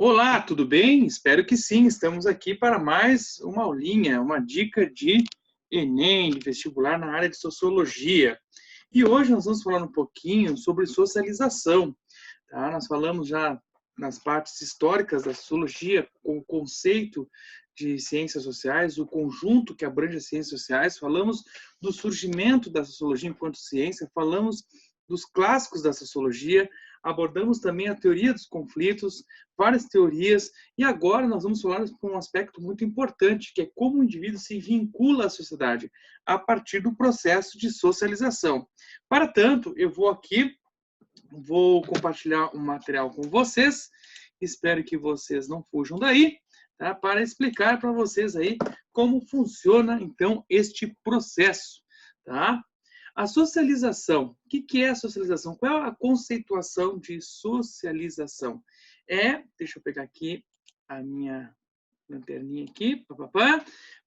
Olá, tudo bem? Espero que sim. Estamos aqui para mais uma aulinha, uma dica de Enem, de vestibular na área de Sociologia. E hoje nós vamos falar um pouquinho sobre socialização. Tá? Nós falamos já nas partes históricas da Sociologia, com o conceito de ciências sociais, o conjunto que abrange as ciências sociais. Falamos do surgimento da Sociologia enquanto ciência, falamos dos clássicos da Sociologia, abordamos também a teoria dos conflitos, várias teorias, e agora nós vamos falar por um aspecto muito importante, que é como o indivíduo se vincula à sociedade a partir do processo de socialização. Para tanto, eu vou compartilhar um material com vocês, espero que vocês não fujam daí, tá? Para explicar para vocês aí como funciona, então, este processo, tá? A socialização. O que é a socialização? Qual é a conceituação de socialização? Deixa eu pegar aqui a minha lanterninha aqui,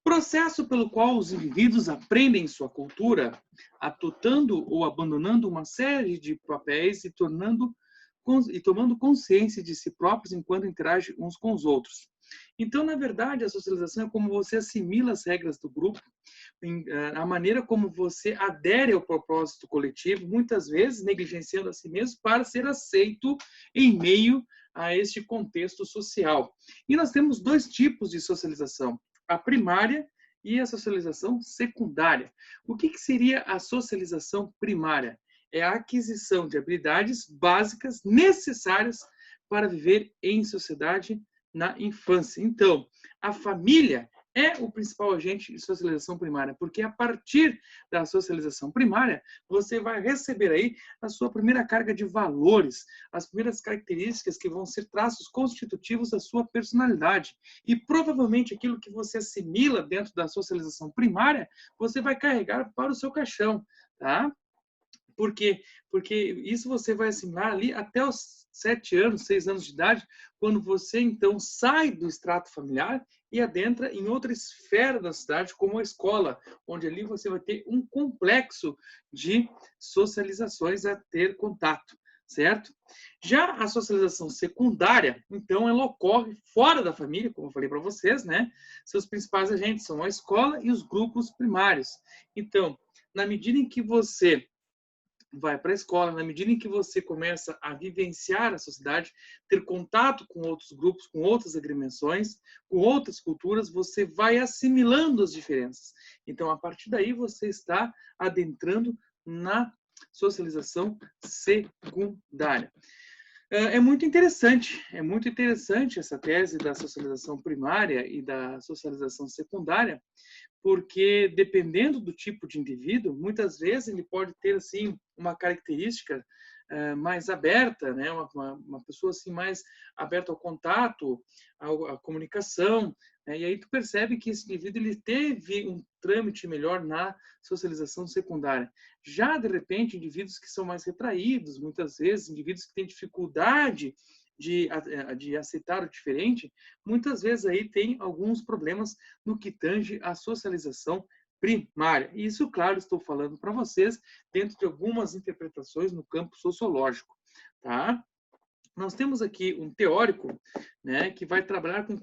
processo pelo qual os indivíduos aprendem sua cultura, adotando ou abandonando uma série de papéis e tomando consciência de si próprios enquanto interagem uns com os outros. Então, na verdade, a socialização é como você assimila as regras do grupo, a maneira como você adere ao propósito coletivo, muitas vezes negligenciando a si mesmo para ser aceito em meio a este contexto social. E nós temos dois tipos de socialização, a primária e a socialização secundária. O que seria a socialização primária? É a aquisição de habilidades básicas necessárias para viver em sociedade na infância. Então, a família é o principal agente de socialização primária, porque a partir da socialização primária, você vai receber aí a sua primeira carga de valores, as primeiras características que vão ser traços constitutivos da sua personalidade. E provavelmente aquilo que você assimila dentro da socialização primária, você vai carregar para o seu caixão, tá? Por quê? Porque isso você vai assimilar ali até os 7 anos, 6 anos de idade, quando você, então, sai do extrato familiar e adentra em outra esfera da cidade, como a escola, onde ali você vai ter um complexo de socializações a ter contato, certo? Já a socialização secundária, então, ela ocorre fora da família, como eu falei para vocês, né? Seus principais agentes são a escola e os grupos primários. Então, na medida em que você vai para a escola, na medida em que você começa a vivenciar a sociedade, ter contato com outros grupos, com outras agremiações, com outras culturas, você vai assimilando as diferenças. Então, a partir daí, você está adentrando na socialização secundária. É muito interessante essa tese da socialização primária e da socialização secundária, porque dependendo do tipo de indivíduo, muitas vezes ele pode ter assim uma característica mais aberta, né? Uma pessoa assim mais aberta ao contato, à comunicação, né? E aí tu percebe que esse indivíduo ele teve um trâmite melhor na socialização secundária. Já de repente indivíduos que são mais retraídos, muitas vezes indivíduos que têm dificuldade de aceitar o diferente, muitas vezes aí tem alguns problemas no que tange à socialização primária. E isso, claro, estou falando para vocês dentro de algumas interpretações no campo sociológico, tá? Nós temos aqui um teórico, né, que vai trabalhar com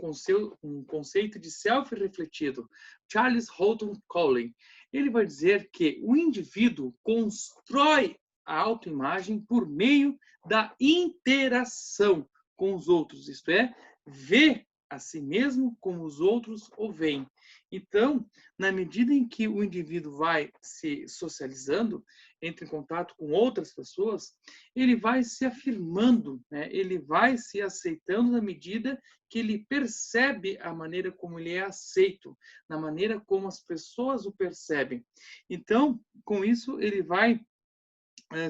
um conceito de self-refletido, Charles Houghton Collins. Ele vai dizer que o indivíduo constrói a autoimagem por meio da interação com os outros, isto é, vê a si mesmo como os outros o veem. Então, na medida em que o indivíduo vai se socializando, entra em contato com outras pessoas, ele vai se afirmando, né? Ele vai se aceitando na medida que ele percebe a maneira como ele é aceito, na maneira como as pessoas o percebem. Então, com isso, ele vai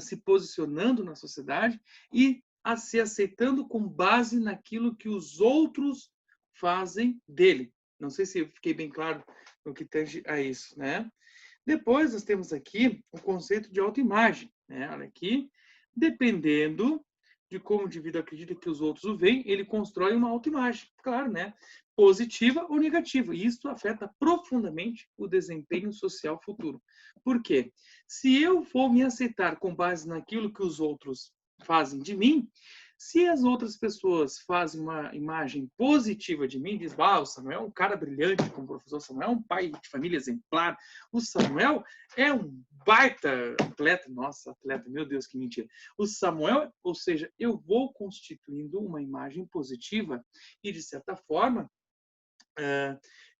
se posicionando na sociedade e se aceitando com base naquilo que os outros fazem dele. Não sei se eu fiquei bem claro no que tange a isso, né? Depois nós temos aqui o conceito de autoimagem, né? Olha aqui, dependendo de como o indivíduo acredita que os outros o veem, ele constrói uma autoimagem, claro, né? Positiva ou negativa. E isso afeta profundamente o desempenho social futuro. Por quê? Se eu for me aceitar com base naquilo que os outros fazem de mim, Se as outras pessoas fazem uma imagem positiva de mim, diz, o Samuel é um cara brilhante como professor, o Samuel é um pai de família exemplar, o Samuel é um baita atleta, nossa, atleta, meu Deus, que mentira. O Samuel, ou seja, eu vou constituindo uma imagem positiva e, de certa forma,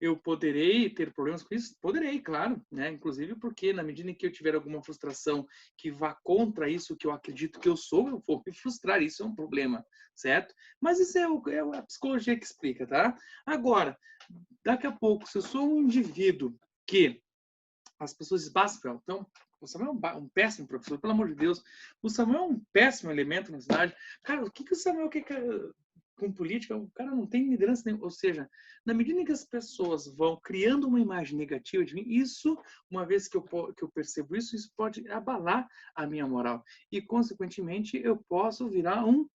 eu poderei ter problemas com isso? Poderei, claro, né? Inclusive porque na medida em que eu tiver alguma frustração que vá contra isso que eu acredito que eu sou, eu vou me frustrar, isso é um problema, certo? Mas isso é a psicologia que explica, tá? Agora, daqui a pouco, se eu sou um indivíduo que as pessoas esbasfam, então, o Samuel é um péssimo professor, pelo amor de Deus, o Samuel é um péssimo elemento na cidade, cara, o que o Samuel quer com política, o cara não tem liderança nenhuma. Ou seja, na medida em que as pessoas vão criando uma imagem negativa de mim, isso, uma vez que eu percebo isso, isso pode abalar a minha moral. E, consequentemente, eu posso virar um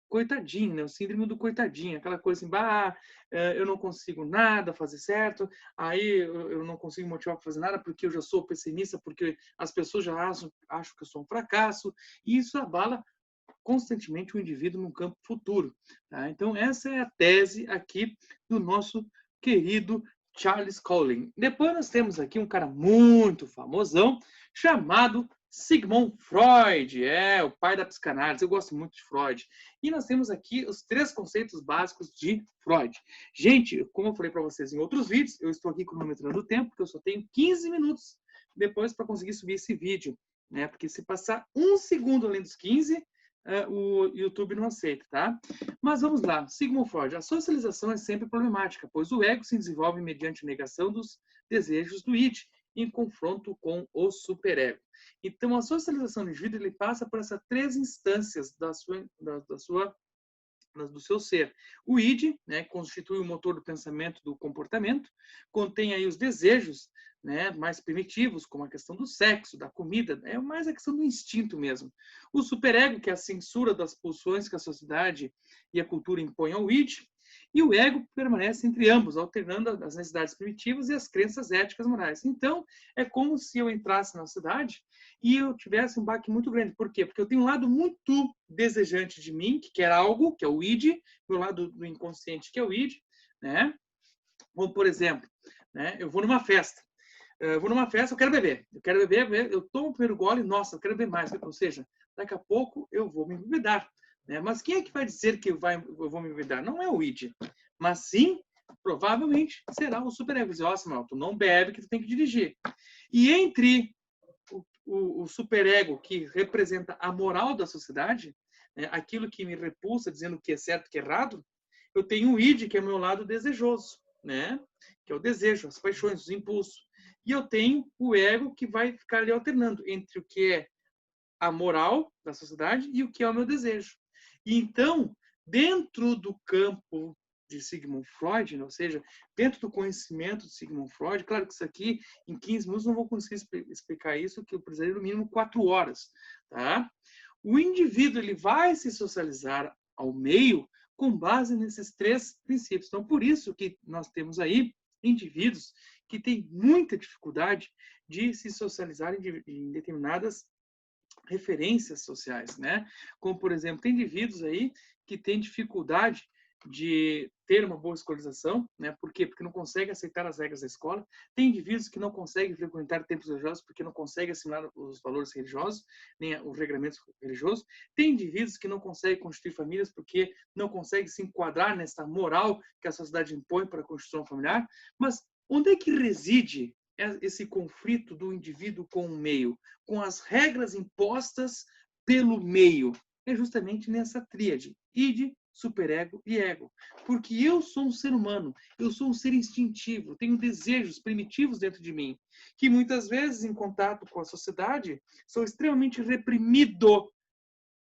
coitadinho, né? O síndrome do coitadinho, aquela coisa assim, eu não consigo nada fazer certo, aí eu não consigo motivar para fazer nada porque eu já sou pessimista, porque as pessoas já acham que eu sou um fracasso, e isso abala constantemente o indivíduo no campo futuro. Tá? Então, essa é a tese aqui do nosso querido Charles Colling. Depois nós temos aqui um cara muito famosão, chamado Sigmund Freud, o pai da psicanálise. Eu gosto muito de Freud. E nós temos aqui os 3 conceitos básicos de Freud. Gente, como eu falei para vocês em outros vídeos, eu estou aqui cronometrando o tempo, porque eu só tenho 15 minutos depois para conseguir subir esse vídeo. Né? Porque se passar 1 segundo além dos 15, o YouTube não aceita, tá? Mas vamos lá. Sigmund Freud. A socialização é sempre problemática, pois o ego se desenvolve mediante negação dos desejos do id, em confronto com o superego. Então, a socialização do indivíduo ele passa por essas 3 instâncias do seu ser. O id, né, constitui o motor do pensamento, do comportamento, contém aí os desejos, né, mais primitivos, como a questão do sexo, da comida, é mais a questão do instinto mesmo. O superego, que é a censura das pulsões que a sociedade e a cultura impõem ao id, e o ego permanece entre ambos, alternando as necessidades primitivas e as crenças éticas morais. Então, é como se eu entrasse na cidade e eu tivesse um baque muito grande. Por quê? Porque eu tenho um lado muito desejante de mim, que quer algo, que é o id, meu lado do inconsciente, que é o id, né? Como, por exemplo, né? Eu vou numa festa. Eu quero beber. Eu tomo o primeiro gole, nossa, eu quero beber mais. Ou seja, daqui a pouco eu vou me embebedar. Né? Mas quem é que vai dizer que eu vou me embebedar? Não é o id, mas sim, provavelmente, será o superego. Dizer, ó, Samuel, tu não bebe que tu tem que dirigir. E entre o superego, que representa a moral da sociedade, né, aquilo que me repulsa, dizendo o que é certo e o que é errado, eu tenho o id, que é o meu lado desejoso, né? Que é o desejo, as paixões, os impulsos. E eu tenho o ego, que vai ficar ali alternando entre o que é a moral da sociedade e o que é o meu desejo. E então, dentro do campo de Sigmund Freud, ou seja, dentro do conhecimento de Sigmund Freud, claro que isso aqui, em 15 minutos, não vou conseguir explicar isso, que eu precisaria no mínimo 4 horas. Tá? O indivíduo ele vai se socializar ao meio com base nesses 3 princípios. Então, por isso que nós temos aí indivíduos que têm muita dificuldade de se socializar em determinadas referências sociais, né? Como, por exemplo, tem indivíduos aí que têm dificuldade de ter uma boa escolarização, né? Por quê? Porque não conseguem aceitar as regras da escola. Tem indivíduos que não conseguem frequentar templos religiosos porque não conseguem assimilar os valores religiosos, nem os regramentos religiosos. Tem indivíduos que não conseguem constituir famílias porque não conseguem se enquadrar nessa moral que a sociedade impõe para a constituição familiar. Mas onde é que reside esse conflito do indivíduo com o meio, com as regras impostas pelo meio? É justamente nessa tríade, id, superego e ego. Porque eu sou um ser humano, eu sou um ser instintivo, tenho desejos primitivos dentro de mim, que muitas vezes, em contato com a sociedade, são extremamente reprimidos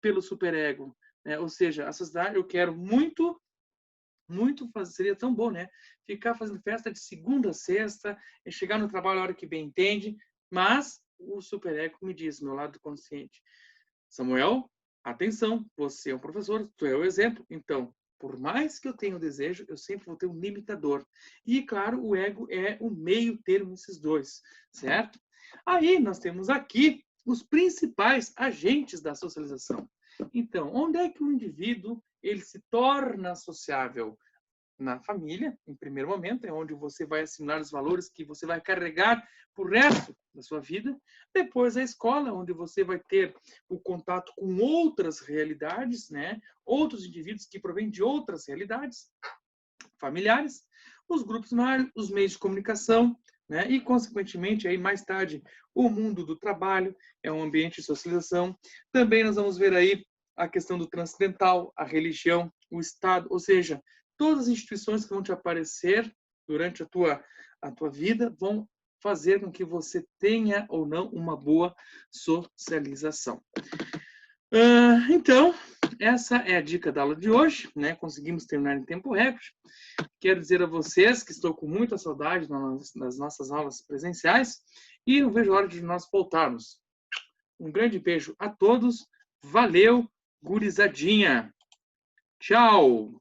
pelo superego. Né? Ou seja, a sociedade, eu quero muito seria tão bom, né? Ficar fazendo festa de segunda a sexta, chegar no trabalho a hora que bem entende, mas o superego me diz, meu lado consciente, Samuel, atenção, você é um professor, tu é o exemplo, então, por mais que eu tenha o desejo, eu sempre vou ter um limitador. E, claro, o ego é o meio termo desses dois, certo? Aí nós temos aqui os principais agentes da socialização. Então, onde é que o indivíduo ele se torna sociável? Na família, em primeiro momento, é onde você vai assimilar os valores que você vai carregar para o resto da sua vida. Depois, a escola, onde você vai ter o contato com outras realidades, né? Outros indivíduos que provêm de outras realidades familiares, os grupos os meios de comunicação, né? E, consequentemente, aí mais tarde, o mundo do trabalho é um ambiente de socialização. Também nós vamos ver aí a questão do transcendental, a religião, o Estado, ou seja, todas as instituições que vão te aparecer durante a tua vida vão fazer com que você tenha ou não uma boa socialização. Então, essa é a dica da aula de hoje, né? Conseguimos terminar em tempo recorde. Quero dizer a vocês que estou com muita saudade das nossas aulas presenciais e não vejo a hora de nós voltarmos. Um grande beijo a todos. Valeu, gurizadinha. Tchau.